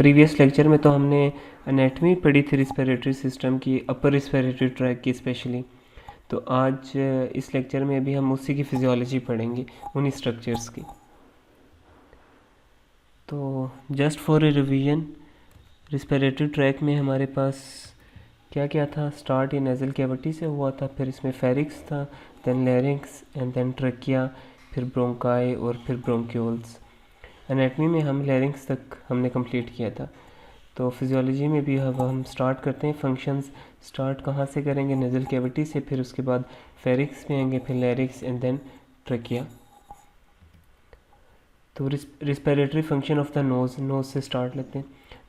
Previous lecture में तो हमने एनाटमी पढ़ी थी रिस्पिरेटरी सिस्टम की, अपर रिस्पिरेटरी ट्रैक की स्पेशली। तो आज इस लेक्चर में अभी हम उसी की फिजियोलॉजी पढ़ेंगे, उन्हीं स्ट्रक्चर्स की। तो just for a revision, respiratory track में हमारे पास क्या क्या था। स्टार्ट ये नेज़ल कैविटी से हुआ था, फिर इसमें फेरिक्स था, then larynx and then trachea, फिर ब्रोंकाई और फिर ब्रोंक्यूल्स। एनाटमी में हम लैरिंक्स तक हमने कंप्लीट किया था। तो फिजियोलॉजी में भी अब हम स्टार्ट करते हैं। फंक्शंस स्टार्ट कहाँ से करेंगे? नेज़ल कैविटी से, फिर उसके बाद फेरिक्स में आएंगे, फिर लैरिंक्स एंड देन ट्रकिया। तो respiratory function of the nose से स्टार्ट लेते हैं।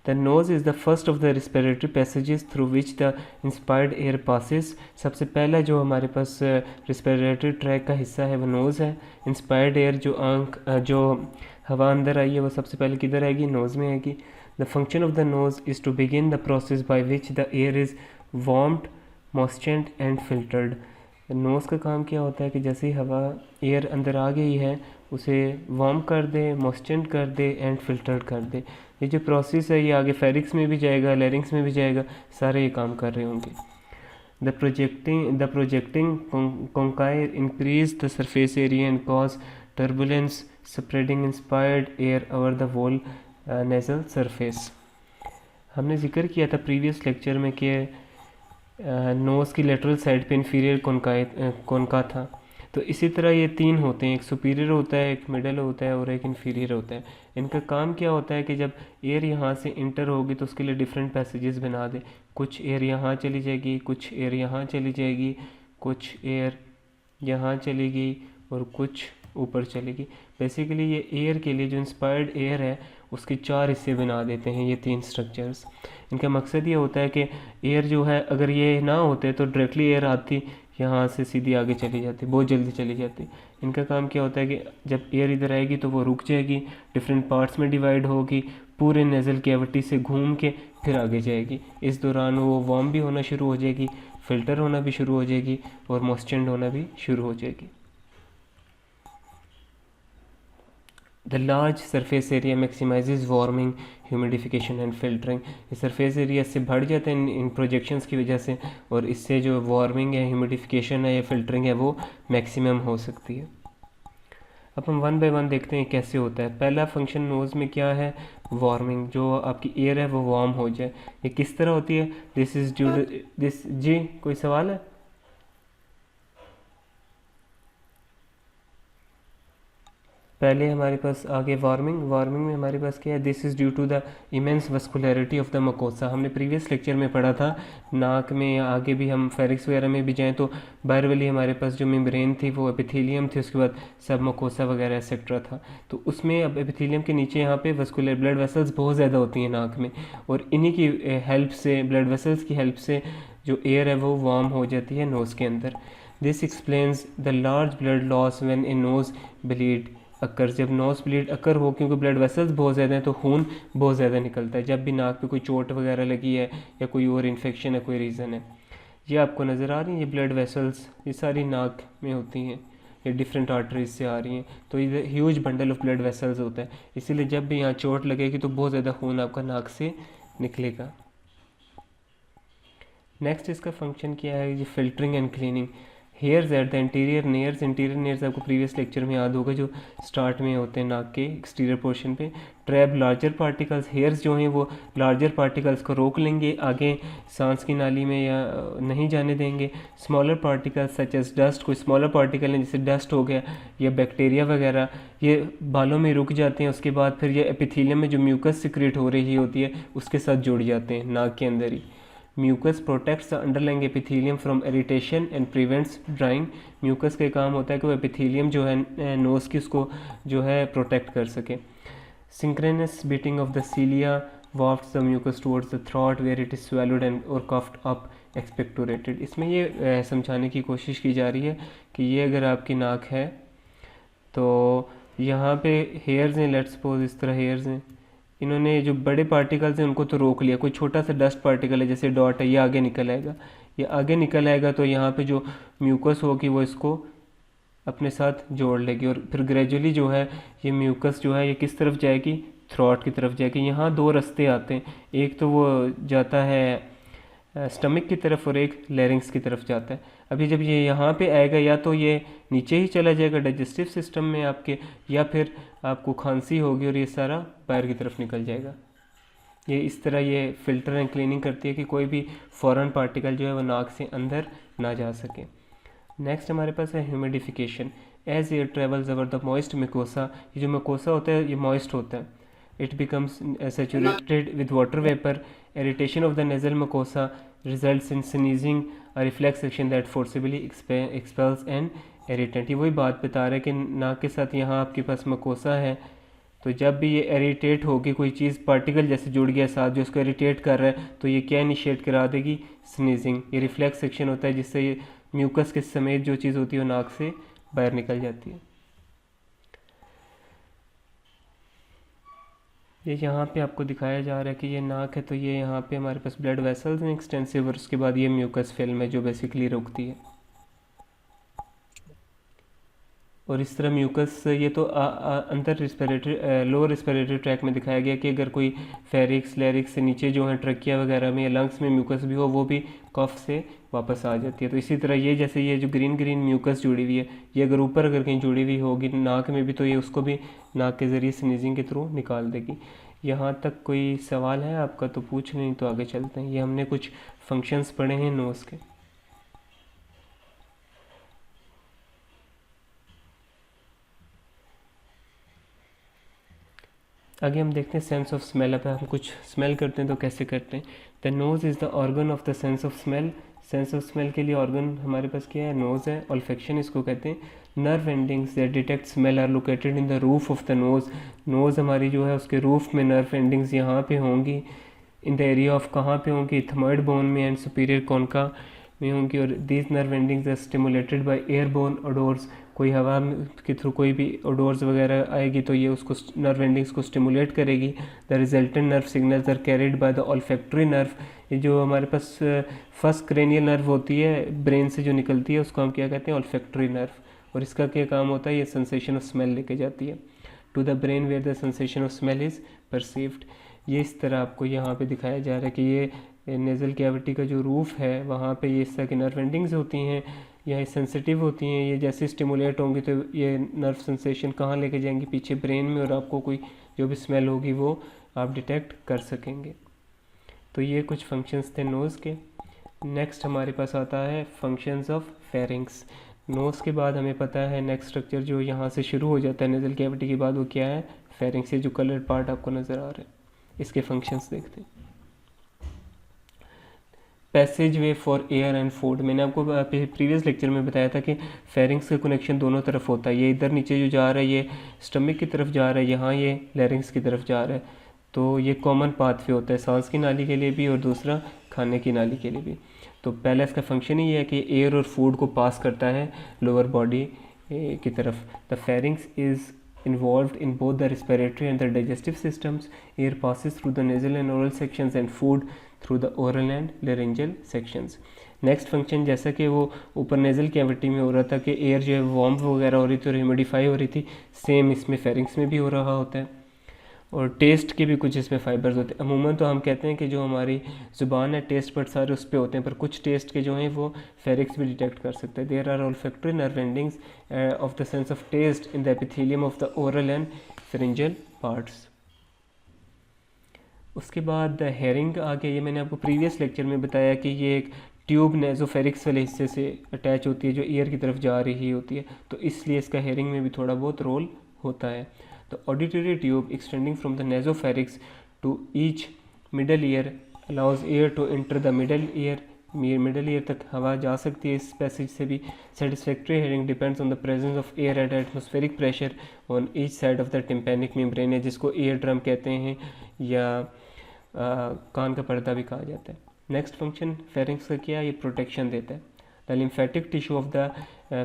The nose is the first of the respiratory passages through which the inspired air passes. सबसे पहला जो हमारे पास रिस्पिरेटरी ट्रैक का हिस्सा है वो नोज़ है। इंस्पायर्ड एयर जो हवा अंदर आई है वो सबसे पहले किधर आएगी? नोज़ में आएगी। The function of the nose is to begin the process by which the air is warmed, moistured and filtered. Nose का काम क्या होता है कि जैसे ही हवा एयर अंदर आ गई है उसे वार्म कर दे, मॉइस्चर्ड कर दे एंड फिल्टर्ड कर दे। ये जो प्रोसेस है ये आगे फेरिक्स में भी जाएगा, लैरिंक्स में भी जाएगा, सारे ये काम कर रहे होंगे। The projecting conchi increase the surface area and cause turbulence spreading inspired air over the whole nasal surface। हमने जिक्र किया था प्रीवियस लेक्चर में कि नोज़ की लेटरल साइड पे इन्फीरियर कोनका था। तो इसी तरह ये तीन होते हैं, एक सुपीरियर होता है, एक मिडल होता है और एक इन्फीरियर होता है। इनका काम क्या होता है कि जब एयर यहाँ से इंटर होगी तो उसके लिए डिफरेंट पैसेजेस बना दे। कुछ एयर यहाँ चली जाएगी, कुछ एयर यहाँ चली जाएगी, कुछ एयर यहाँ चलेगी और कुछ ऊपर चलेगी। बेसिकली ये एयर के लिए जो इंस्पायर्ड एयर है उसके चार हिस्से बना देते हैं ये तीन स्ट्रक्चर्स। इनका मकसद ये होता है कि एयर जो है, अगर ये ना होते तो डायरेक्टली एयर आती यहाँ से सीधी आगे चली जाती, बहुत जल्दी चली जाती। इनका काम क्या होता है कि जब एयर इधर आएगी तो वो रुक जाएगी, डिफरेंट पार्ट्स में डिवाइड होगी, पूरे नेज़ल कैविटी से घूम के फिर आगे जाएगी। इस दौरान वो वार्म भी होना शुरू हो जाएगी, फिल्टर होना भी शुरू हो जाएगी और मॉइस्चर्ड होना भी शुरू हो जाएगी। The large surface area maximizes warming, humidification and filtering. ये सरफेस एरिया से बढ़ जाते हैं इन प्रोजेक्शंस की वजह से, और इससे जो वार्मिंग है, ह्यूमिडिफिकेशन है या फिल्टरिंग है वो मैक्सिमम हो सकती है। अब हम वन बाय वन देखते हैं कैसे होता है। पहला फंक्शन नोज़ में क्या है? वार्मिंग, जो आपकी एयर है वो वार्म हो जाए। ये किस तरह होती है? This is due this. जी कोई सवाल है? पहले हमारे पास आगे वार्मिंग में हमारे पास क्या है? This is due to the immense vascularity of the mucosa. हमने प्रीवियस लेक्चर में पढ़ा था नाक में, आगे भी हम फेरिक्स वगैरह में भी जाएँ तो बाहर वाली हमारे पास जो मेम्ब्रेन थी वो एपिथेलियम थी, उसके बाद सब मकोसा वगैरह एक्सेट्रा था। तो उसमें अब एपिथेलियम के नीचे यहाँ पे वस्कुलर ब्लड वेसल्स बहुत ज़्यादा होती हैं नाक में, और इन्हीं की हेल्प से, ब्लड वेसल्स की हेल्प से जो एयर है वो वार्म हो जाती है नोज़ के अंदर। This explains the large blood loss when a nose bleed occur. जब नोज ब्लीड अकर हो, क्योंकि ब्लड वेसल्स बहुत ज़्यादा हैं तो खून बहुत ज़्यादा निकलता है। जब भी नाक पे कोई चोट वगैरह लगी है या कोई और इन्फेक्शन है, कोई रीज़न है, ये आपको नज़र आ रही है, ये ब्लड वेसल्स ये सारी नाक में होती हैं, ये डिफरेंट आर्टरीज से आ रही हैं। तो ये huge bundle of blood vessels होता है, इसीलिए जब भी यहाँ चोट लगेगी तो बहुत ज़्यादा खून आपका नाक से निकलेगा। नेक्स्ट इसका फंक्शन क्या है? ये filtering and cleaning. Hairs at the interior नेयर्स आपको प्रीवियस लेक्चर में याद होगा, जो स्टार्ट में होते हैं नाक के एक्सटीरियर पोर्शन पे। ट्रैप लार्जर पार्टिकल्स, हेयर्स जो हैं वो लार्जर पार्टिकल्स को रोक लेंगे, आगे सांस की नाली में या नहीं जाने देंगे। Smaller particles such as dust, कोई स्मॉलर पार्टिकल है जैसे डस्ट हो गया या बैक्टीरिया वगैरह, ये बालों में रुक जाते हैं। उसके बाद फिर ये एपिथेलियम में जो म्यूकस सिक्रेट हो रही होती है उसके साथ जुड़ जाते हैं नाक के अंदर ही। Mucus protects the underlying epithelium from irritation and prevents drying. Mucus का काम होता है कि वो एपिथेलियम जो है नोज़ की उसको जो है प्रोटेक्ट कर सके। Synchronous beating of the cilia wafts the mucus towards the throat where it is swallowed and or coughed up expectorated। इसमें ये समझाने की कोशिश की जा रही है कि ये अगर आपकी नाक है तो यहाँ पे हेयर्स हैं, लेट्स सपोज इस तरह हेयर्स हैं, इन्होंने जो बड़े पार्टिकल्स हैं उनको तो रोक लिया। कोई छोटा सा डस्ट पार्टिकल है जैसे डॉट है, ये आगे निकल आएगा, ये आगे निकल आएगा तो यहाँ पे जो म्यूकस होगी वो इसको अपने साथ जोड़ लेगी, और फिर ग्रेजुअली जो है ये म्यूकस जो है ये किस तरफ जाएगी? थ्रोट की तरफ जाके। यहाँ दो रास्ते आते हैं, एक तो वो जाता है स्टमक की तरफ और एक लैरिंग्स की तरफ जाता है। अभी जब ये यहाँ पे आएगा या तो ये नीचे ही चला जाएगा डाइजेस्टिव सिस्टम में आपके, या फिर आपको खांसी होगी और ये सारा बाहर की तरफ निकल जाएगा। ये इस तरह ये फ़िल्टर एंड क्लीनिंग करती है कि कोई भी फॉरेन पार्टिकल जो है वो नाक से अंदर ना जा सके। नेक्स्ट हमारे पास है humidification. As air travels over the moist mucosa, ये जो मिकोसा होता है ये मॉइस्ट होता है, it becomes saturated with water vapour, irritation of the nasal mucosa results in sneezing, a reflex action that forcibly expels an irritant. ये वही बात बता रहा है कि नाक के साथ यहाँ आपके पास मिकोसा है, तो जब भी ये इरिटेट होगी, कोई चीज़ पार्टिकल जैसे जुड़ गया साथ जो उसको इरिटेट कर रहा है, तो ये क्या इनिशिएट करा देगी, स्नीजिंग। ये रिफ्लेक्स सेक्शन होता है जिससे ये म्यूकस के समेत जो चीज़ होती है वो नाक से बाहर निकल जाती है। ये यहाँ पे आपको दिखाया जा रहा है कि ये नाक है, तो ये यहाँ पे हमारे पास ब्लड वेसल्स हैं एक्सटेंसिव, और उसके बाद ये म्यूकस फिल्म है जो बेसिकली रोकती है। और इस तरह म्यूकस ये तो अंदर रिस्पिरेटरी लोअर रिस्पिरेटरी ट्रैक में दिखाया गया कि अगर कोई फेरिक्स लैरिक्स से नीचे जो है ट्रकिया वगैरह में या लंग्स में म्यूकस भी हो, वो भी कफ से वापस आ जाती है। तो इसी तरह ये जैसे ये जो ग्रीन ग्रीन म्यूकस जुड़ी हुई है, ये अगर ऊपर अगर कहीं जुड़ी हुई होगी नाक में भी, तो ये उसको भी नाक के ज़रिए स्नीजिंग के थ्रू निकाल देगी। यहाँ तक कोई सवाल है आपका तो पूछ नहीं, तो आगे चलते हैं। ये हमने कुछ फंक्शंस पढ़े हैं नोज़ के। आगे हम देखते हैं सेंस ऑफ स्मेल। अब हम कुछ स्मेल करते हैं तो कैसे करते हैं। The nose is the organ of the sense of smell. Sense of smell के लिए ऑर्गन हमारे पास क्या है, नोज़ है। ऑल्फेक्शन इसको कहते हैं। Nerve endings that detect smell are located in the roof of the nose. Nose हमारी जो है उसके रूफ में नर्व एंडिंग्स यहाँ पे होंगी। इन द एरिया ऑफ कहाँ पे होंगी, इथमॉइड बोन में एंड सुपीरियर कॉन्का में होंगी। और these nerve endings are stimulated by airborne odours. कोई हवा के थ्रू कोई भी ओडोर्स वगैरह आएगी तो ये उसको नर्व एंडिंग्स को स्टिमुलेट करेगी। The resultant nerve signals are carried by the olfactory nerve. ये जो हमारे पास फर्स्ट क्रेनियल नर्व होती है ब्रेन से जो निकलती है उसको हम क्या कहते हैं, ऑल्फैक्टरी नर्व। और इसका क्या काम होता है, ये सेंसेशन ऑफ स्मेल लेके जाती है to the brain where the sensation of smell is perceived. ये इस तरह आपको यहाँ पे दिखाया जा रहा है कि ये नेज़ल कैविटी का जो रूफ है वहाँ पे ये इस तरह की नर्व एंडिंग्स होती हैं, यह सेंसिटिव होती हैं। ये जैसे स्टिमुलेट होंगी तो ये नर्व सेंसेशन कहाँ लेके जाएंगी, पीछे ब्रेन में, और आपको कोई जो भी स्मेल होगी वो आप डिटेक्ट कर सकेंगे। तो ये कुछ फंक्शंस थे नोज़ के। नेक्स्ट हमारे पास आता है फंक्शंस ऑफ फेरिंग्स। नोज़ के बाद हमें पता है नेक्स्ट स्ट्रक्चर जो यहाँ से शुरू हो जाता है नेज़ल कैविटी के बाद, वो क्या है, फेरिंग्स। ये जो कलर्ड पार्ट आपको नज़र आ रहा है, इसके फंक्शंस देखते हैं। Passage way for air and food. मैंने आपको प्रीवियस लेक्चर में बताया था कि फेरिंग्स का कनेक्शन दोनों तरफ होता है। ये इधर नीचे जो जा रहा है ये स्टमक की तरफ जा रहा है, यहाँ ये लैरिंग्स की तरफ जा रहा है। तो ये कॉमन पाथवे होता है सांस की नाली के लिए भी और दूसरा खाने की नाली के लिए भी। तो पहला इसका फंक्शन ही है कि एयर और फूड को पास करता है लोअर बॉडी की तरफ। The pharynx is involved in both the respiratory and the digestive systems. Air passes through the nasal and oral sections and food through the oral and laryngeal sections. Next function जैसा कि वो ऊपर nasal cavity में हो रहा था कि air जो है वार्म वगैरह हो रही थी और ह्यूमिडिफाई हो रही थी, सेम इसमें फेरिंग्स में भी हो रहा होता है। और टेस्ट के भी कुछ इसमें फाइबर्स होते हैं। अमूमन तो हम कहते हैं कि जो हमारी ज़ुबान है टेस्ट बट सारे उस पर होते हैं, पर कुछ टेस्ट के जो हैं वो फेरिक्स भी डिटेक्ट कर सकते हैं। There are olfactory nerve endings of the sense of taste in the epithelium of the oral and pharyngeal parts. उसके बाद हेयरिंग आ गया। ये मैंने आपको प्रीवियस लेक्चर में बताया कि ये एक ट्यूब नेज़ोफेरिक्स वाले हिस्से से अटैच होती है जो ईयर की तरफ जा रही होती है, तो इसलिए इसका हेयरिंग में भी थोड़ा बहुत रोल होता है। The auditory tube extending from the nasopharynx to each middle ear allows air to enter the middle ear. Middle ear तक हवा जा सकती है इस पैसेज से भी। Satisfactory hearing depends on the presence of air at atmospheric pressure on each side of the tympanic membrane है, जिसको एयर ड्रम कहते हैं या कान का पर्दा भी कहा जाता है। नेक्स्ट फंक्शन फेरिंग्स का क्या है, ये प्रोटेक्शन देता है। The lymphatic tissue of the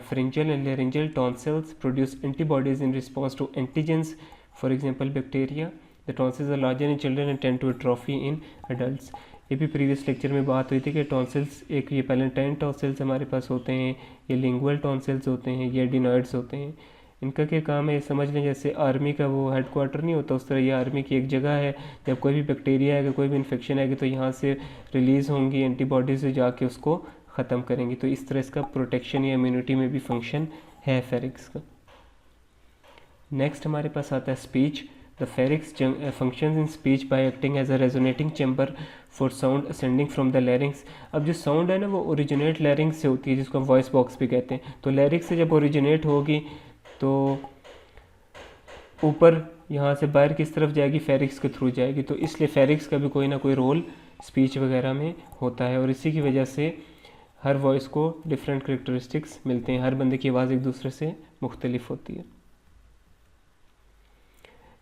pharyngeal and laryngeal tonsils produce antibodies in response to antigens, for example bacteria. The tonsils are larger in children and tend to atrophy in adults. ये भी previous lecture में बात हुई थी कि tonsils, एक ये palatine tonsils हमारे पास होते हैं, ये लिंगुअल टॉन्सिल्स होते हैं, ये एडिनॉइड्स होते हैं। इनका क्या काम है ये समझ लें, जैसे आर्मी का वो हेडक्वार्टर नहीं होता, उस तरह ये आर्मी की एक जगह है। जब कोई भी बैक्टीरिया आएगा, कोई भी इन्फेक्शन आएगी, तो यहाँ से रिलीज़ होंगी एंटीबॉडीज़ जो जाके उसको ख़त्म करेंगी। तो इस तरह इसका प्रोटेक्शन या इम्यूनिटी में भी फंक्शन है फेरिक्स का। नेक्स्ट हमारे पास आता है speech. The pharynx functions in speech by acting as a resonating chamber for sound ascending from the larynx. अब जो साउंड है ना वो ओरिजिनेट लैरिंग्स से होती है, जिसको हम वॉइस बॉक्स भी कहते हैं। तो लैरिंग्स से जब ओरिजिनेट होगी तो ऊपर यहाँ से बाहर किस तरफ जाएगी, फेरिक्स के थ्रू जाएगी। तो इसलिए फेरिक्स का भी कोई ना कोई रोल स्पीच वगैरह में होता है, और इसी की वजह से हर वॉइस को डिफरेंट करेक्टरिस्टिक्स मिलते हैं। हर बंदे की आवाज़ एक दूसरे से मुख्तलिफ होती है।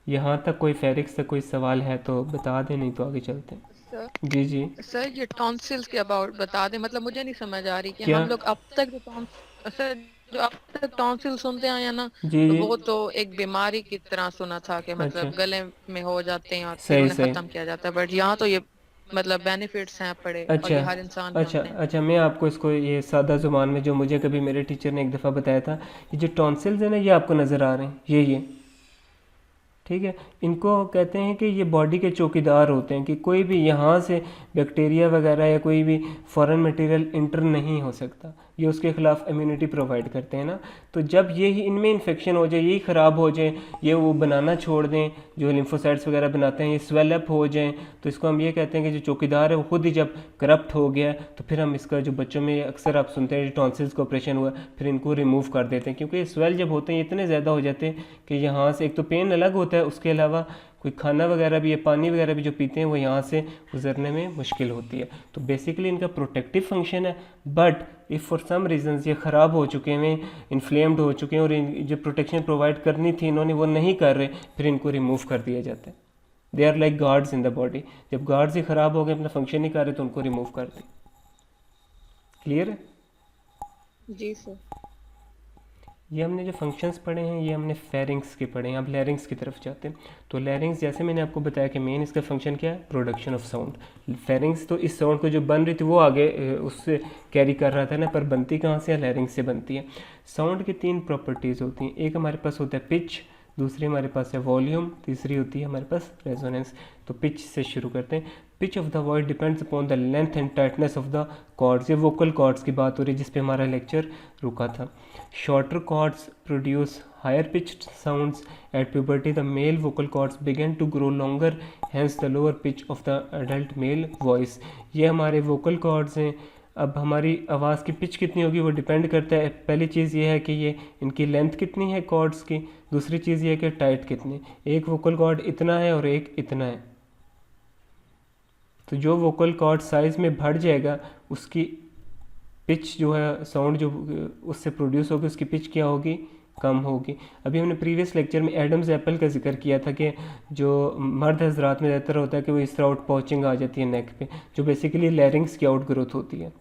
यहाँ तक कोई फेरिक्स तक कोई सवाल है तो बता दें, नहीं तो आगे चलते हैं। सर जी जी। सर ये टॉन्सिल्स के अबाउट बता दें, मतलब मुझे नहीं समझ आ रही कि क्या? हम लोग अब तक सर जो अब तक टॉन्सिल सुनते आए हैं ना, जी तो जी। वो तो एक बीमारी की तरह सुना था कि अच्छा, मतलब गले में हो जाते हैं और फिर सही उन्हें सही। खत्म किया जाता है, बट यहाँ तो ये मतलब बेनिफिट्स हैं पड़े, और अच्छा ये हर इंसान में अच्छा होते हैं। अच्छा, मैं आपको इसको ये सादा ज़ुबान में, जो मुझे कभी मेरे टीचर ने एक दफ़ा बताया था, ये जो टॉन्सिल्स है ना, ये आपको नज़र आ रहे हैं, ये ठीक है। इनको कहते हैं कि ये बॉडी के चौकीदार होते हैं, कि कोई भी यहाँ से बैक्टीरिया वगैरह या कोई भी फॉरेन मटेरियल इंटर नहीं हो सकता। ये उसके ख़िलाफ़ इम्यूनिटी प्रोवाइड करते हैं ना। तो जब ये ही इनमें इन्फेक्शन हो जाए, यही ख़राब हो जाए, ये वो बनाना छोड़ दें, जो लिम्फोसाइट्स वगैरह बनाते हैं, ये स्वेल अप हो जाएं, तो इसको हम ये कहते हैं कि जो चौकीदार है वो खुद ही जब करप्ट हो गया, तो फिर हम इसका, जो बच्चों में अक्सर आप सुनते हैं टॉन्सिल्स का ऑपरेशन हुआ, फिर इनको रिमूव कर देते हैं। क्योंकि स्वेल जब होते हैं इतने ज़्यादा हो जाते हैं कि यहाँ से एक तो पेन अलग होता है, उसके अलावा कोई खाना वगैरह भी या पानी वगैरह भी जो पीते हैं वो यहाँ से गुजरने में मुश्किल होती है। तो बेसिकली इनका प्रोटेक्टिव फंक्शन है, but if for some reasons ये ख़राब हो चुके हैं, इन्फ्लेम्ड हो चुके हैं, और जो प्रोटेक्शन प्रोवाइड करनी थी इन्होंने वो नहीं कर रहे, फिर इनको रिमूव कर दिया जाता है। They are like guards in the body. जब गार्ड्स ही ख़राब हो गए, अपना फंक्शन नहीं कर रहे, तो उनको रिमूव कर दें। क्लियर है? जी सर। ये हमने जो फंक्शंस पढ़े हैं ये हमने फेरिंग्स के पढ़े हैं। अब लैरिंग्स की तरफ जाते हैं। तो लैरिंग्स, जैसे मैंने आपको बताया कि मेन इसका फंक्शन क्या है, प्रोडक्शन ऑफ साउंड। फेरिंग्स तो इस साउंड को जो बन रही थी वो आगे उससे कैरी कर रहा था ना, पर बनती कहाँ से है, लैरिंग्स से बनती है। साउंड की तीन प्रॉपर्टीज़ होती हैं। एक हमारे पास होता है पिच, दूसरी हमारे पास है वॉल्यूम, तीसरी होती है हमारे पास रेजोनेंस। तो पिच से शुरू करते हैं। Pitch of the voice depends upon the length and tightness of the cords. ये वोकल कॉर्ड्स की बात हो रही है जिस पे हमारा लेक्चर रुका था। Shorter cords produce higher pitched sounds at puberty. The male vocal cords begin to grow longer, hence the lower pitch of the adult male voice. ये हमारे वोकल कॉर्ड्स हैं। अब हमारी आवाज़ की पिच कितनी होगी वो डिपेंड करता है। पहली चीज़ ये है कि ये इनकी लेंथ कितनी है कॉर्ड्स की, दूसरी चीज़ ये है कि टाइट कितने। एक वोकल कॉर्ड इतना है और एक इतना है, तो जो वोकल कॉर्ड साइज़ में बढ़ जाएगा उसकी पिच जो है, साउंड जो उससे प्रोड्यूस होगी, उसकी पिच क्या होगी, कम होगी। अभी हमने प्रीवियस लेक्चर में एडम्स एप्पल का जिक्र किया था कि जो मर्द हजरात में ज़्यादातर होता है कि वो इस तरह आउट पॉचिंग आ जाती है नेक पे, जो बेसिकली लैरिंग्स की आउट ग्रोथ होती है।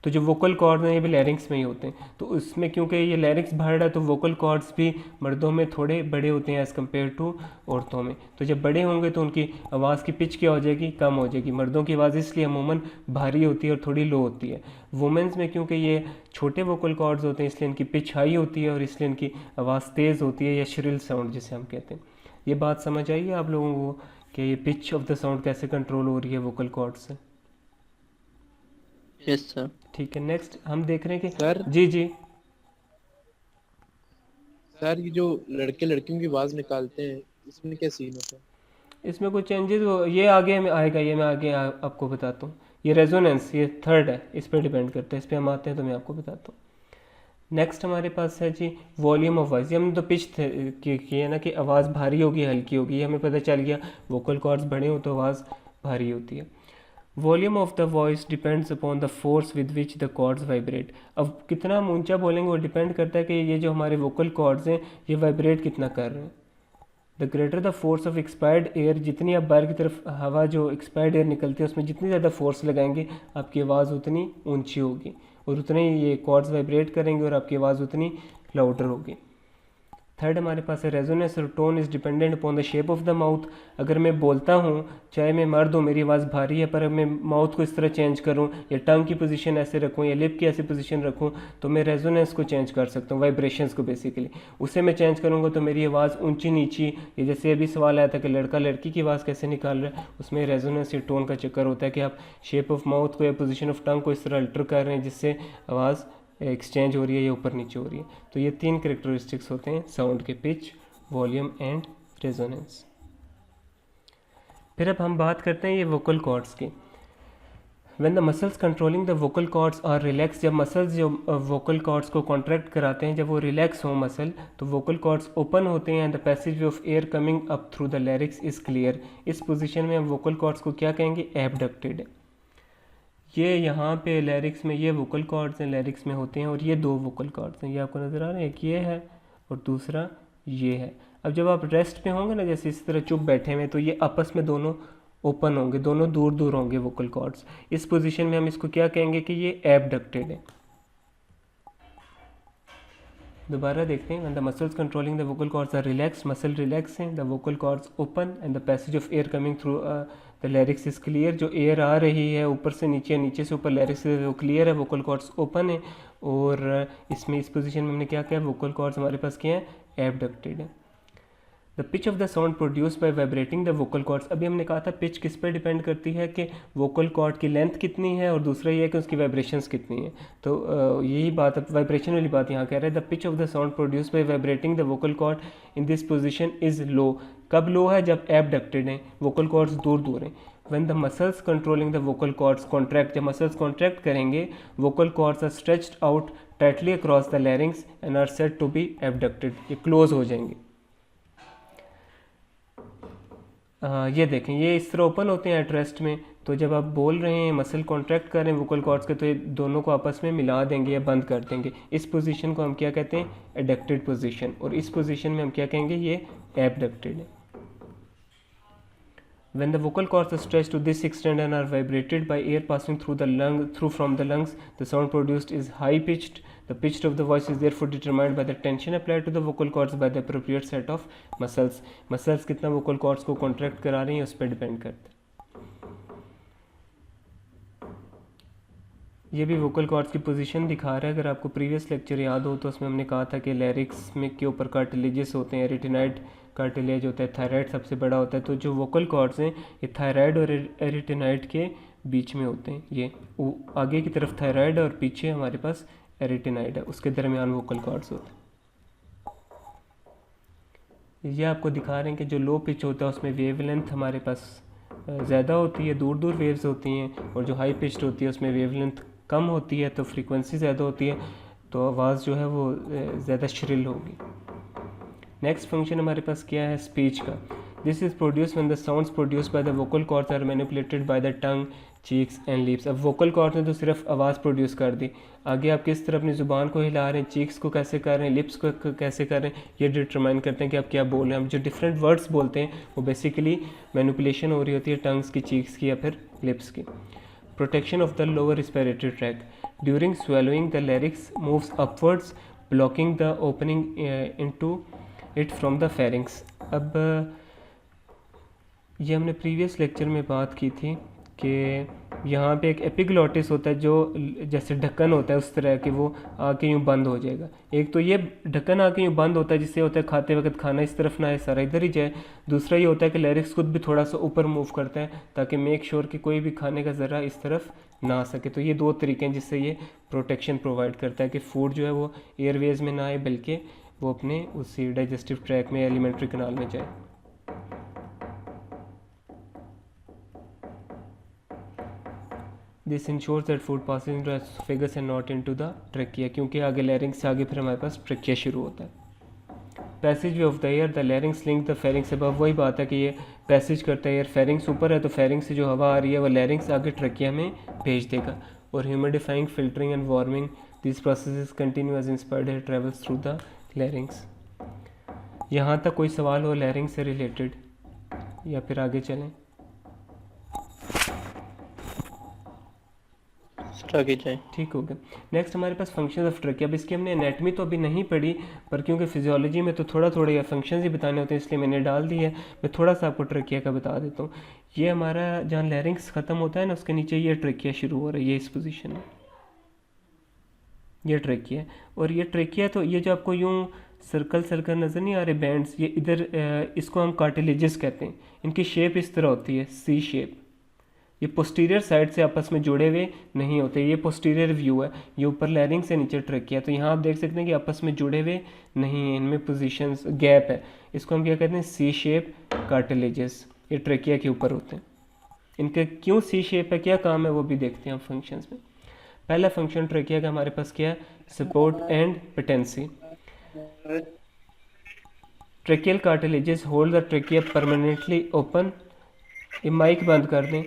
तो जो वोकल कॉर्ड हैं ये भी लैरिंग्स में ही होते हैं। तो उसमें क्योंकि ये लैरिंग्स बढ़ रहा है तो वोकल कॉर्ड्स भी मर्दों में थोड़े बड़े होते हैं एज़ कम्पेयर टू औरतों में। तो जब बड़े होंगे तो उनकी आवाज़ की पिच क्या हो जाएगी, कम हो जाएगी। मर्दों की आवाज़ इसलिए अमूमन भारी होती है और थोड़ी लो होती है। वुमेंस में क्योंकि ये छोटे वोकल कॉर्ड्स होते हैं इसलिए इनकी पिच हाई होती है और इसलिए इनकी आवाज़ तेज़ होती है, या श्रिल साउंड जिसे हम कहते हैं। ये बात समझ आई है आप लोगों को कि ये पिच ऑफ द साउंड कैसे कंट्रोल हो रही है वोकल कॉर्ड से? Yes sir. ठीक है, नेक्स्ट हम देख रहे हैं कि सर जी जी। सर ये जो लड़के लड़कियों की आवाज निकालते हैं इसमें क्या सीन होता है? इसमें कुछ चेंजेस ये आगे में आएगा, ये मैं आगे आपको बताता हूँ। ये रेजोनेंस, ये थर्ड है, इस पर डिपेंड करता है। इस पर हम आते हैं तो मैं आपको बताता हूँ। नेक्स्ट हमारे पास है जी वॉल्यूम ऑफ वॉइस। ये हमने तो पिच की है ना कि आवाज़ भारी होगी हल्की होगी, ये हमें पता चल गया। वोकल कॉर्ड्स बड़े हो तो आवाज़ भारी होती है। Volume of the voice depends upon the force with which the cords vibrate. अब कितना हम ऊंचा बोलेंगे वो डिपेंड करता है कि ये जो हमारे वोकल कॉर्ड्स हैं ये वाइब्रेट कितना कर रहे हैं। The greater the force of expired air, जितनी आप बाहर की तरफ हवा जो एक्सपायर्ड एयर निकलती है उसमें जितनी ज़्यादा फोर्स लगाएंगे आपकी आवाज़ उतनी ऊंची होगी और उतने ही ये कॉर्ड्स वाइब्रेट करेंगे और आपकी आवाज़ उतनी लाउडर होगी। थर्ड हमारे पास है रेजोनेंस और tone is dependent upon the shape of the mouth. अगर मैं बोलता हूँ, चाहे मैं मर्द हूँ, मेरी आवाज़ भारी है, पर मैं माउथ को इस तरह चेंज करूँ या टंग की पोजीशन ऐसे रखूँ या लिप की ऐसी पोजीशन रखूँ, तो मैं रेजोनेंस को चेंज कर सकता हूँ, वाइब्रेशंस को बेसिकली। उसे मैं चेंज करूँगा तो मेरी आवाज़ ऊंची नीची, ये जैसे अभी सवाल आया था कि लड़का लड़की की आवाज़ कैसे निकाल रहा है, उसमें रेजोनेंस या टोन का चक्कर होता है कि आप शेप ऑफ माउथ को या पोजीशन ऑफ टंग को इस तरह अल्टर कर रहे हैं जिससे आवाज़ एक्सचेंज हो रही है या ऊपर नीचे हो रही है। तो ये 3 करेक्टरिस्टिक्स होते हैं साउंड के, पिच, वॉल्यूम एंड रेजोनेंस। फिर अब हम बात करते हैं ये वोकल कॉर्ड्स की। When the muscles controlling the vocal cords are relaxed, जब मसल्स जो वोकल कॉर्ड्स को कॉन्ट्रैक्ट कराते हैं, जब वो रिलैक्स हो मसल, तो वोकल कॉर्ड्स ओपन होते हैं and the passage of air coming up through the larynx is clear. इस पोजीशन में हम वोकल कॉर्ड्स को क्या कहेंगे, एबडक्टेड। ये यहाँ पे लैरिक्स में ये वोकल कॉर्ड्स हैं, लैरिक्स में होते हैं, और ये 2 वोकल कॉर्ड्स हैं, ये आपको नज़र आ रहे हैं, एक ये है और दूसरा ये है। अब जब आप रेस्ट पे होंगे ना, जैसे इस तरह चुप बैठे हुए, तो ये आपस में दोनों ओपन होंगे, दोनों दूर दूर होंगे वोकल कॉर्ड्स। इस पोजीशन में हम इसको क्या कहेंगे कि ये एबडक्टेड है। दोबारा देखते हैं, when the muscles controlling the vocal cords are relaxed, muscle relax हैं, the vocal cords open and the passage of air coming through the larynx is clear। जो एयर आ रही है ऊपर से नीचे, नीचे से ऊपर larynx से, वो क्लियर है, vocal cords open है। और इसमें इस पोजीशन में हमने क्या किया, vocal cords हमारे पास क्या है, एबडक्टेड है। The pitch of the sound produce by vibrating the vocal chords. अभी हमने कहा था पिच किस पर डिपेंड करती है कि वोकल कॉर्ड की लेंथ कितनी है, और दूसरा ये है कि उसकी वाइब्रेशंस कितनी है। तो यही बात, वाइब्रेशन वाली बात यहाँ कह रहे हैं। The pitch of the sound produce by vibrating the vocal cord in this position is low. कब लो है, जब एबडक्टेड हैं, वोकल कॉर्ड्स दूर दूर हैं। when the muscles controlling the vocal cords contract, जब मसल्स कॉन्ट्रैक्ट करेंगे, vocal cords are stretched out tightly across the larynx and are said to be abducted, ये क्लोज हो जाएंगे। ये देखें, ये इस तरह ओपन होते हैं एट रेस्ट में, तो जब आप बोल रहे हैं, मसल कॉन्ट्रैक्ट कर रहे हैं वोकल कॉर्ड्स के, तो ये दोनों को आपस में मिला देंगे या बंद कर देंगे। इस पोजीशन को हम क्या कहते हैं, एडक्टेड पोजीशन, और इस पोजीशन में हम क्या कहेंगे, ये एबडक्टेड है। When the vocal cords are stretched to this extent and are vibrated by air passing through from the lungs, the sound produced is high pitched. The pitch of the voice is therefore determined by the tension applied to the vocal cords by the appropriate set of muscles. Muscles कितना vocal cords को contract करा रही हैं उस पर depend करता है। ये भी वोकल कॉर्ड्स की पोजीशन दिखा रहा है। अगर आपको प्रीवियस लेक्चर याद हो तो उसमें हमने कहा था कि लैरिक्स में के ऊपर कार्टिलेजेस होते हैं, एरिटिनाइड कार्टिलेज होता है, थायराइड सबसे बड़ा होता है। तो जो वोकल कॉर्ड्स हैं ये थायराइड और एरिटिनाइड के बीच में होते हैं। ये आगे की तरफ थायराइड है और पीछे हमारे पास एरिटिनाइड है, उसके दरमियान वोकल कॉर्ड्स होते हैं। ये आपको दिखा रहे हैं कि जो लो पिच होता है उसमें वेवलेंथ हमारे पास ज़्यादा होती है, दूर दूर वेव्स होती हैं, और जो हाई पिच्ड होती है उसमें वेवलेंथ कम होती है, तो फ्रीक्वेंसी ज़्यादा होती है, तो आवाज़ जो है वो ज़्यादा श्रिल होगी। नेक्स्ट फंक्शन हमारे पास क्या है, स्पीच का। This is produce when the sounds produce by the vocal cords are manipulated by the tongue, cheeks and lips. अब वोकल कॉर्ड्स ने तो सिर्फ आवाज़ प्रोड्यूस कर दी, आगे आप किस तरह अपनी ज़ुबान को हिला रहे हैं, चीक्स को कैसे कर रहे हैं, लिप्स को कैसे कर रहे हैं, ये डिटरमाइन करते हैं कि आप क्या बोल रहे हैं। अब जो डिफरेंट वर्ड्स बोलते हैं वो बेसिकली मैनिपुलेशन हो रही होती है टंग्स की, चीक्स की या फिर लिप्स की। Protection of the lower respiratory tract. During swallowing the larynx moves upwards blocking the opening into it from the pharynx. अब ये हमने प्रीवियस लेक्चर में बात की थी कि यहाँ पे एक एपिग्लॉटिस होता है जो जैसे ढक्कन होता है उस तरह कि वो आके यूँ बंद हो जाएगा। एक तो ये ढक्कन आके यूँ बंद होता है जिससे होता है खाते वक्त खाना इस तरफ ना आए, सारा इधर ही जाए। दूसरा ये होता है कि लैरिक्स खुद भी थोड़ा सा ऊपर मूव करता है ताकि मेक श्योर कि कोई भी खाने का ज़रा इस तरफ ना आ सके। तो ये 2 तरीके हैं जिससे ये प्रोटेक्शन प्रोवाइड करता है कि फूड जो है वो एयरवेज में ना आए बल्कि वो अपने उसी डाइजेस्टिव ट्रैक में, एलिमेंट्री कनाल में जाए। This ensures that food passing into esophagus and not into the trachea, क्योंकि आगे लैरिंग्स से आगे फिर हमारे पास ट्रैकिया शुरू होता है। Passage way of the air, the larynx link the pharynx above. वही बात है कि ये पैसेज करता है, एयर फेरिंग्स ऊपर है तो फेरिंग्स से जो हवा आ रही है वो लैरिंग्स आगे ट्रैकिया में भेज देगा। और humidifying, filtering and warming, this process continue as inspired air travels through the larynx. यहाँ तक कोई सवाल हो लैरिंग्स से रिलेटेड या फिर आगे चलें? आगे जाएं। ठीक हो गया। नेक्स्ट हमारे पास फंक्शन ऑफ ट्रकिया। अब इसकी हमने एनाटमी तो अभी नहीं पढ़ी, पर क्योंकि फिजियोलॉजी में तो थोड़ा थोड़ा ये फंक्शंस ही बताने होते हैं इसलिए मैंने डाल दी है। मैं थोड़ा सा आपको ट्रकिया का बता देता हूँ। ये हमारा जहाँ लैरिंक्स ख़त्म होता है ना, उसके नीचे ये ट्रकिया शुरू हो रहा है, ये इस पोजीशन में ये ट्रकिया है। और ये ट्रकिया तो ये जो आपको यूँ सर्कल सर्कल नज़र नहीं आ रहे बैंड्स, ये इधर इसको हम कार्टिलेजेस कहते हैं। इनकी शेप इस तरह होती है, सी शेप। ये पोस्टीरियर साइड से आपस में जुड़े हुए नहीं होते, ये पोस्टीरियर व्यू है, ये ऊपर लैरिंग से नीचे ट्रकिया। तो यहाँ आप देख सकते हैं कि आपस में जुड़े हुए नहीं हैं, इनमें पोजीशंस गैप है। इसको हम क्या कहते हैं, सी शेप कार्टिलेजेस। ये ट्रकिया के ऊपर होते हैं। इनका क्यों सी शेप है, क्या काम है, वो भी देखते हैं हम फंक्शंस में। पहला फंक्शन ट्रकिया का हमारे पास क्या है, support and patency. Tracheal cartilages hold the trachea permanently open. ये माइक बंद कर दें।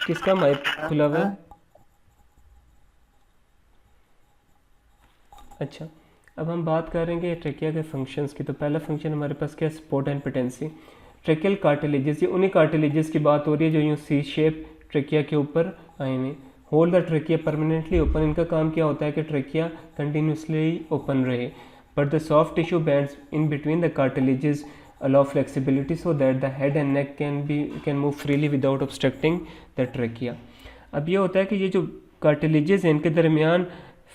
किसका माइक खुला हुआ है? अच्छा, अब हम बात करेंगे ट्रेकिया के फंक्शंस की। तो पहला फंक्शन हमारे पास क्या है, support and patency. Tracheal cartilages, ये उन्हीं कार्टिलेजेस की बात हो रही है जो यूँ सी शेप ट्रेकिया के ऊपर आए हुए। Hold the trachea permanently open. इनका काम क्या होता है कि ट्रेकिया कंटिन्यूसली ओपन रहे। But the soft tissue bands in between the cartilages allow flexibility so that the head and neck can move freely without obstructing the trachea। अब ये होता है कि ये जो कार्टिलेजेस हैं इनके दरमियान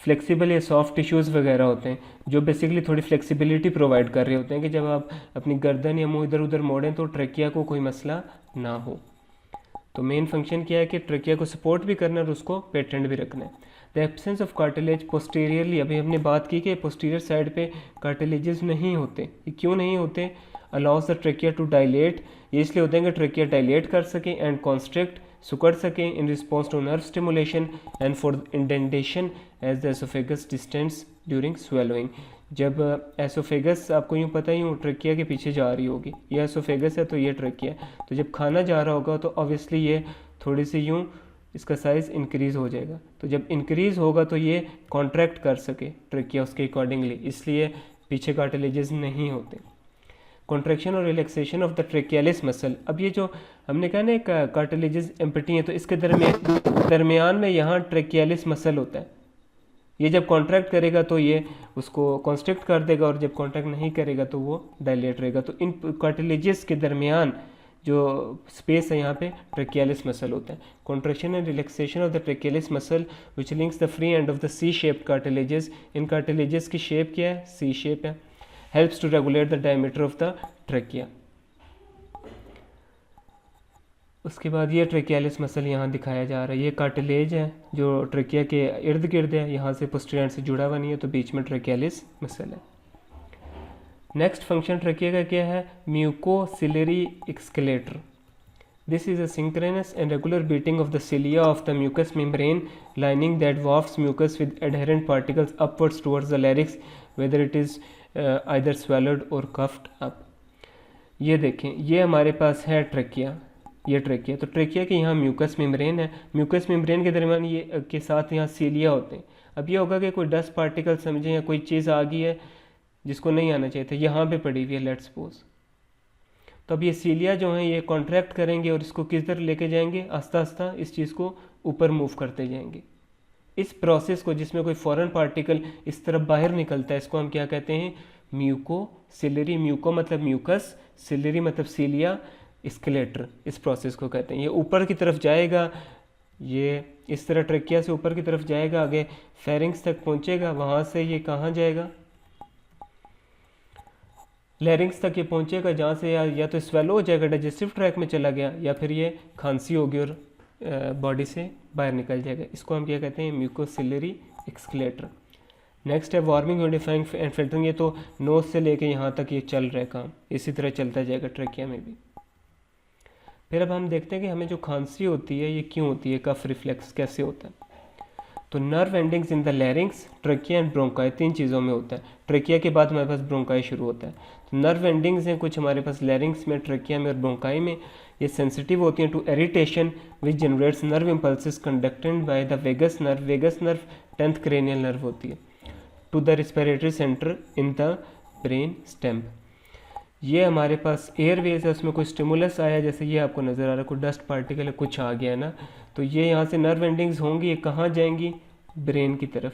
फ्लेक्सिबल या सॉफ्ट टिश्यूज़ वगैरह होते हैं जो बेसिकली थोड़ी फ्लेक्सिबिलिटी प्रोवाइड कर रहे होते हैं कि जब आप अपनी गर्दन या मुंह इधर उधर मोड़ें तो ट्रकिया को कोई मसला ना हो। तो मेन फंक्शन क्या है कि ट्रकिया को सपोर्ट भी करना है और उसको पेटेंट भी रखना है। The absence of cartilage posteriorly, अभी हमने बात की कि पोस्टीरियर साइड पे कार्टिलेजेस नहीं होते। ये क्यों नहीं होते? Allows the trachea to dilate, ये इसलिए होते हैं कि ट्रकिया डायलेट कर सके एंड कॉन्स्ट्रिक्ट, सुकड़ सकें in response to nerve stimulation and for indentation as the esophagus distends during swallowing. जब एसोफेगस आपको यूँ पता ही यूँ ट्रकिया के पीछे जा रही होगी, ये एसोफेगस है तो ये ट्रकिया है, तो जब खाना जा रहा होगा तो ऑब्वियसली ये थोड़ी सी यूँ इसका साइज़ इंक्रीज़ हो जाएगा। तो जब इंक्रीज़ होगा तो ये कॉन्ट्रैक्ट कर सके ट्रकिया उसके अकॉर्डिंगली, इसलिए पीछे कार्टिलेजेस नहीं होते। कॉन्ट्रैक्शन और relaxation of the trachealis muscle. अब ये जो हमने कहा ना एक कार्टिलेजेस एम्प्टी है तो इसके दरमियान में यहाँ ट्रेकियालिस मसल होता है। ये जब कॉन्ट्रैक्ट करेगा तो ये उसको कॉन्स्ट्रिक्ट कर देगा और जब कॉन्ट्रैक्ट नहीं करेगा तो वो डायलेट रहेगा। तो इन कार्टिलेजेस के दरमियान जो स्पेस है यहाँ पे ट्रेकियालिस मसल होता है। Contraction and relaxation of the trachealis muscle which links the free end of the C shaped cartilages. इन कार्टिलेजेस की शेप क्या है, सी शेप है। Helps to regulate the diameter of the trachea. उसके बाद ये ट्रेकियालिस मसल यहाँ दिखाया जा रहा है। ये कार्टिलेज है जो ट्रेकिया के इर्द गिर्द है, यहाँ से पोस्टीरियर से जुड़ा हुआ नहीं है, तो बीच में ट्रेकियालिस मसल है। नेक्स्ट फंक्शन ट्रेकिया का क्या है, mucociliary escalator. This is a synchronous and regular beating of the cilia of the mucous membrane lining that wafts mucus with adherent particles upwards towards the larynx whether it is either swallowed or coughed up। ये देखें, ये हमारे पास है trachea, ये trachea. तो trachea के यहाँ म्यूकस मेम्ब्रेन है, म्यूकस मेम्ब्रेन के दरमियान ये के साथ यहाँ सीलिया होते हैं। अब ये होगा कि कोई डस्ट पार्टिकल समझें या कोई चीज़ आ गई है जिसको नहीं आना चाहिए था, यहाँ पे पड़ी हुई है लेट्स सपोज, तो अब ये सीलिया जो हैं ये कॉन्ट्रैक्ट करेंगे और इसको किस तरह लेके जाएंगे, आस्ता आस्ता इस चीज़ को ऊपर मूव करते जाएंगे। इस प्रोसेस को जिसमें कोई फॉरेन पार्टिकल इस तरफ बाहर निकलता है इसको हम क्या कहते हैं, म्यूकोसिलरी। म्यूको मतलब म्यूकस, सिलरी मतलब सीलिया, स्केलेटर इस प्रोसेस को कहते हैं। ये ऊपर की तरफ जाएगा, ये इस तरह ट्रेकिया से ऊपर की तरफ जाएगा, आगे फेरिंग्स तक पहुंचेगा, वहाँ से ये कहाँ जाएगा, लैरिंग्स तक ये पहुंचेगा, जहाँ से या तो स्वेलो हो जाएगा, डाइजेस्टिव ट्रैक में चला गया, या फिर ये खांसी होगी और बॉडी से बाहर निकल जाएगा। इसको हम क्या कहते हैं, म्यूकोसिलरी एक्सकेलेटर। नेक्स्ट है वार्मिंग, यूनिफाइंग एंड फिल्टरिंग। ये तो नोज से लेके यहाँ तक ये चल रहा है काम, इसी तरह चलता जाएगा ट्रेकिया में भी। फिर अब हम देखते हैं कि हमें जो खांसी होती है ये क्यों होती है, कफ रिफ्लेक्स कैसे होता है। तो nerve endings in the larynx, trachea and bronchi, 3 चीज़ों में होता है। ट्रकिया के बाद हमारे पास ब्रोंकाई शुरू होता है। तो नर्व एंडिंग्स हैं कुछ हमारे पास लैरिंग्स में, ट्रकिया में और ब्रोंकाई में। ये सेंसिटिव होती हैं to irritation which generates nerve impulses conducted by the vagus nerve. Vagus nerve 10th cranial nerve होती है, to the respiratory centre in the brain stem. ये हमारे पास एयरवेज है, उसमें कोई स्टिमुलस आया, जैसे ये आपको नज़र आ रहा है, कोई डस्ट पार्टिकल है, कुछ आ गया है ना, तो ये यहाँ से नर्व एंडिंग्स होंगी, ये कहाँ जाएंगी, ब्रेन की तरफ।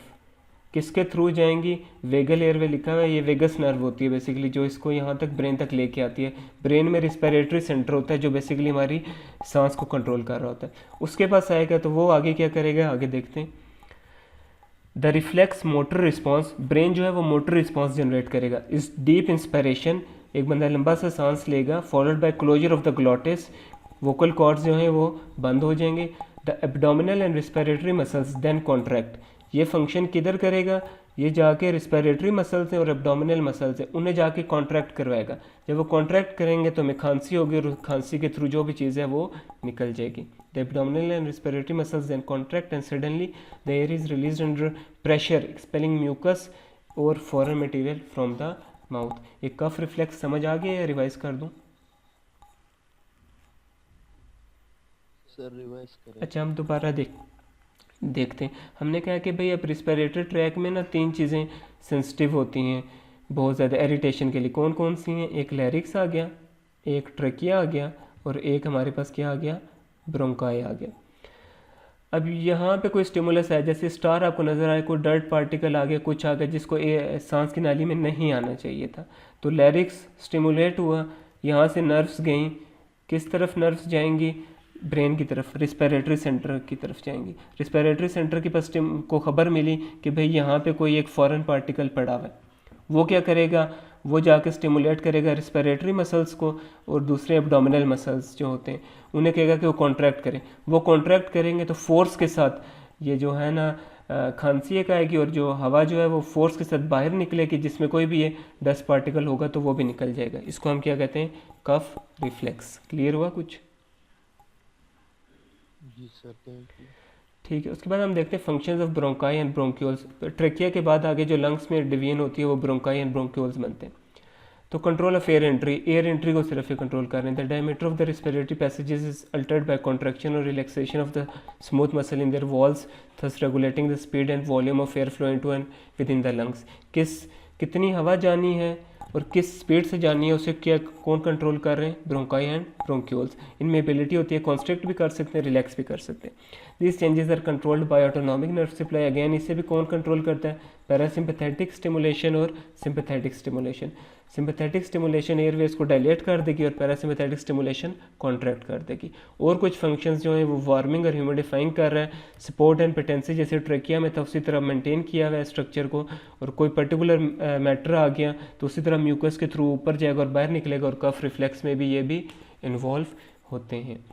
किसके थ्रू जाएंगी, वेगल एयरवे लिखा हुआ है, ये वेगस नर्व होती है बेसिकली, जो इसको यहाँ तक ब्रेन तक लेके आती है। ब्रेन में रिस्पिरेटरी सेंटर होता है जो बेसिकली हमारी सांस को कंट्रोल कर रहा होता है। उसके पास आएगा तो वो आगे क्या करेगा, आगे देखते हैं। The reflex motor response, brain जो है वो मोटर रिस्पॉन्स जनरेट करेगा। इस डीप इंस्पिरेशन, एक बंदा लंबा सा सांस लेगा, followed by closure of the glottis, vocal cords जो हैं वो बंद हो जाएंगे। The abdominal and respiratory muscles then contract, ये फंक्शन किधर करेगा, ये जाके रिस्पिरेटरी मसल्स हैं और एब्डोमिनल मसल्स हैं, उन्हें जाके कॉन्ट्रैक्ट करवाएगा। जब वो कॉन्ट्रैक्ट करेंगे तो हमें खांसी होगी और खांसी के थ्रू जो भी चीज़ है वो निकल जाएगी। The abdominal and respiratory muscles then contract and suddenly the air is released under pressure expelling mucus और foreign material from the mouth. ये कफ रिफ्लेक्स समझ आ गया या रिवाइज कर दूं? सर रिवाइज करें। अच्छा, हम दोबारा देखते हैं। हमने कहा कि भाई अब रिस्पिरेटरी ट्रैक में ना 3 चीज़ें सेंसिटिव होती हैं बहुत ज़्यादा इरिटेशन के लिए। कौन कौन सी हैं, एक लैरिक्स आ गया, एक ट्रकिया आ गया और एक हमारे पास क्या आ गया, ब्रोंकाई आ गया। अब यहाँ पे कोई स्टिमुलस है, जैसे स्टार आपको नज़र आए, कोई डर्ट पार्टिकल आ गया, कुछ आ गया जिसको सांस की नाली में नहीं आना चाहिए था, तो लैरिक्स स्टिमुलेट हुआ, यहाँ से नर्व्स गई, किस तरफ नर्व्स जाएंगी, ब्रेन की तरफ, रिस्पिरेटरी सेंटर की तरफ जाएंगी। रिस्पिरेटरी सेंटर के पास को खबर मिली कि भाई यहाँ पे कोई एक फॉरेन पार्टिकल पड़ा हुआ है, वो क्या करेगा, वो जाके स्टिमुलेट करेगा रिस्पिरेटरी मसल्स को और दूसरे एब्डोमिनल मसल्स जो होते हैं उन्हें कहेगा कि वो कॉन्ट्रैक्ट करें। वो कॉन्ट्रैक्ट करेंगे तो फोर्स के साथ ये जो है ना खांसी एक आएगी और जो हवा जो है वो फोर्स के साथ बाहर निकलेगी, जिसमें कोई भी ये डस्ट पार्टिकल होगा तो वो भी निकल जाएगा। इसको हम क्या कहते हैं, कफ रिफ्लेक्स। क्लियर हुआ कुछ? जी सर, थैंक यू। ठीक है, उसके बाद हम देखते हैं functions of bronchi and bronchioles. Trachea के बाद आगे जो लंग्स में डिवीजन होती है वो ब्रोंकाई एंड ब्रोंक्यूल्स बनते हैं। तो कंट्रोल ऑफ एयर एंट्री को सिर्फ ये कंट्रोल कर रहे हैं। The diameter of the respiratory passages is altered by contraction और relaxation of the smooth muscle in their walls, thus regulating the speed and volume of air flow into and within the lungs. कितनी हवा जानी है और किस speed से जानी है उसे क्या कौन कंट्रोल कर रहे हैं, ब्रोंकाई एंड ब्रोंक्यूल्स। इनमें एबिलिटी होती है कॉन्स्ट्रिक्ट भी कर सकते हैं, रिलैक्स भी कर सकते हैं। This changes are controlled by autonomic nerve supply. Again इसे भी कौन कंट्रोल करता है, पैरासिम्पैथेटिक स्टिमुलेशन और sympathetic stimulation. Sympathetic stimulation airways को डायलेट कर देगी और पैरासिम्पैथेटिक स्टिमुलेशन कॉन्ट्रैक्ट कर देगी। और कुछ फंक्शंस जो हैं वो वार्मिंग और ह्यूमिडिफाइंग कर रहा है। सपोर्ट एंड पेटेंसी जैसे ट्रकिया में था उसी तरह मेंटेन किया हुआ है स्ट्रक्चर को, और कोई पर्टिकुलर मैटर आ गया तो उसी तरह म्यूकस के थ्रू ऊपर जाएगा और बाहर निकलेगा, और कफ रिफ्लेक्स में भी ये भी इन्वॉल्व होते हैं।